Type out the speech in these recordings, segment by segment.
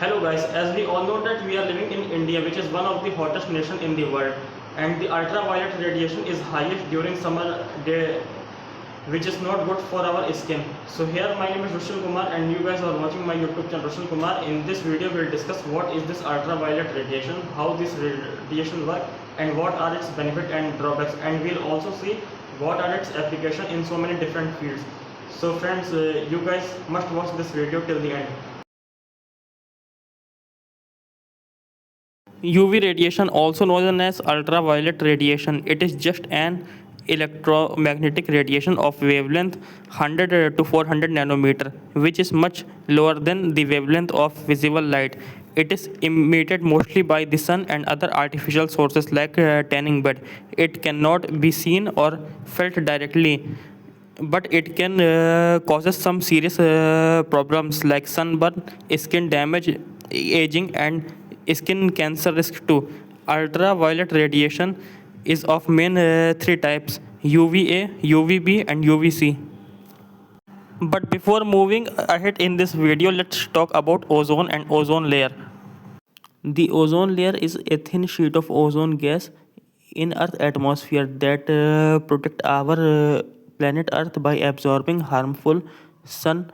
Hello guys, as we all know that we are living in India, which is one of the hottest nation in the world, and the ultraviolet radiation is highest during summer day, which is not good for our skin. So here my name is Rushil Kumar and you guys are watching my YouTube channel Rushil Kumar. In this video we'll discuss what is this ultraviolet radiation, how this radiation work, and what are its benefits and drawbacks, and we'll also see what are its application in so many different fields. So friends, you guys must watch this video till the end. UV radiation, also known as ultraviolet radiation, it is just an electromagnetic radiation of wavelength 100 to 400 nanometer, which is much lower than the wavelength of visible light. It is emitted mostly by the sun and other artificial sources like tanning bed. It cannot be seen or felt directly, but it can causes some serious problems like sunburn, skin damage, aging, and skin cancer risk too. Ultraviolet radiation is of main three types: UVA, UVB, and UVC. But before moving ahead in this video, let's talk about ozone and ozone layer. The ozone layer is a thin sheet of ozone gas in Earth atmosphere that protect our planet Earth by absorbing harmful sun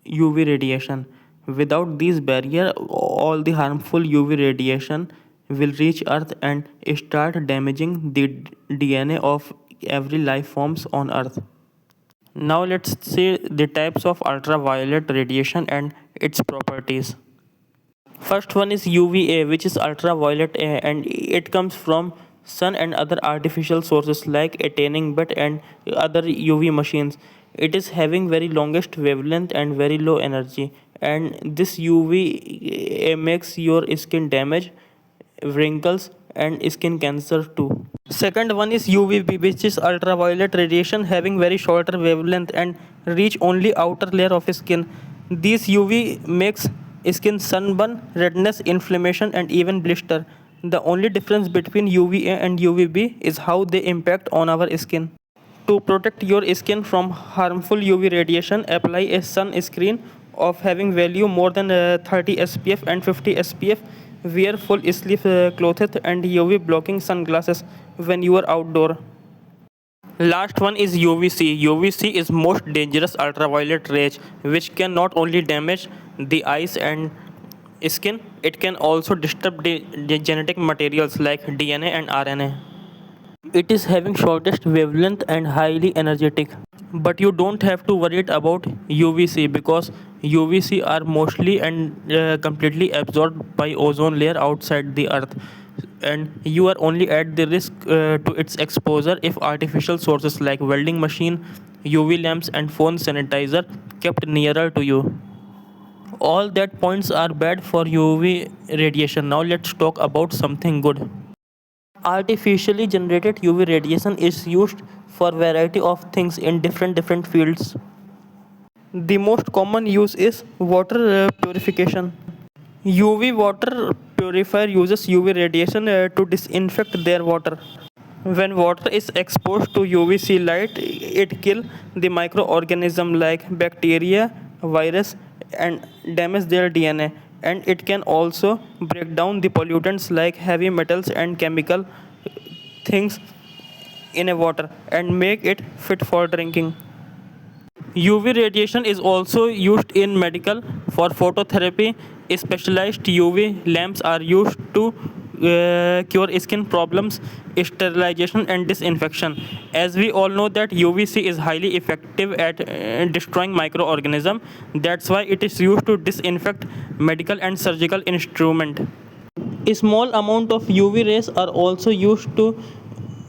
UV radiation. Without these barrier, all the harmful UV radiation will reach Earth and start damaging the DNA of every life forms on Earth. Now let's see the types of ultraviolet radiation and its properties. First one is UVA, which is ultraviolet A, and it comes from sun and other artificial sources like a tanning bed and other UV machines. It is having very longest wavelength and very low energy, and this UVA makes your skin damage, wrinkles, and skin cancer too. Second one is UVB, which is ultraviolet radiation having very shorter wavelength and reach only outer layer of skin. These UV makes skin sunburn, redness, inflammation, and even blister. The only difference between UVA and UVB is how they impact on our skin. To protect your skin from harmful UV radiation, apply a sunscreen of having value more than 30 SPF and 50 SPF. Wear full sleeve clothes and UV blocking sunglasses when you are outdoor. Last one is UVC. UVC is most dangerous ultraviolet rays, which can not only damage the eyes and skin, it can also disturb the genetic materials like DNA and RNA. It is having shortest wavelength and highly energetic. But you don't have to worry about UVC because UVC are mostly and completely absorbed by ozone layer outside the earth, and you are only at the risk to its exposure if artificial sources like welding machine, UV lamps, and phone sanitizer kept nearer to you. All that points are bad for UV radiation. Now let's talk about something good. Artificially generated UV radiation is used for variety of things in different fields. The most common use is water purification. UV water purifier uses UV radiation to disinfect their water. When water is exposed to UVC light, it kills the microorganism like bacteria, virus, and damage their DNA. And it can also break down the pollutants like heavy metals and chemical things in a water and make it fit for drinking. UV radiation is also used in medical for phototherapy. Specialized UV lamps are used to cure skin problems, sterilization, and disinfection. As we all know that UVC is highly effective at destroying microorganisms. That's why it is used to disinfect medical and surgical instrument. A small amount of UV rays are also used to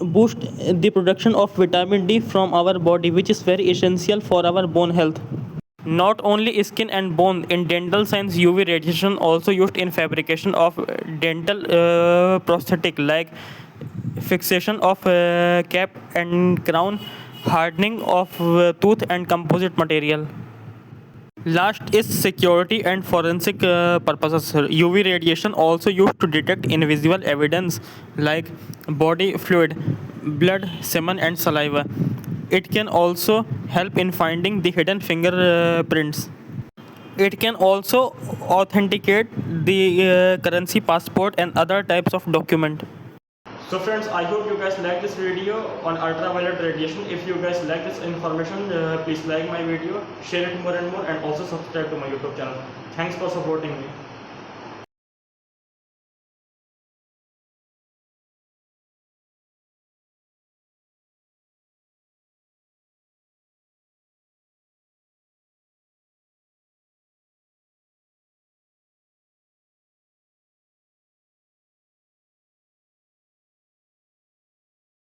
boost the production of vitamin D from our body, which is very essential for our bone health. Not only skin and bone, in dental science, UV radiation also used in fabrication of dental prosthetic like fixation of cap and crown, hardening of tooth, and composite material. Last is security and forensic purposes. UV radiation also used to detect invisible evidence like body fluid, blood, semen, and saliva. It can also help in finding the hidden fingerprints. It can also authenticate the currency, passport, and other types of document. So friends, I hope you guys like this video on ultraviolet radiation. If you guys like this information, please like my video, share it more and more, and also subscribe to my YouTube channel. Thanks for supporting me.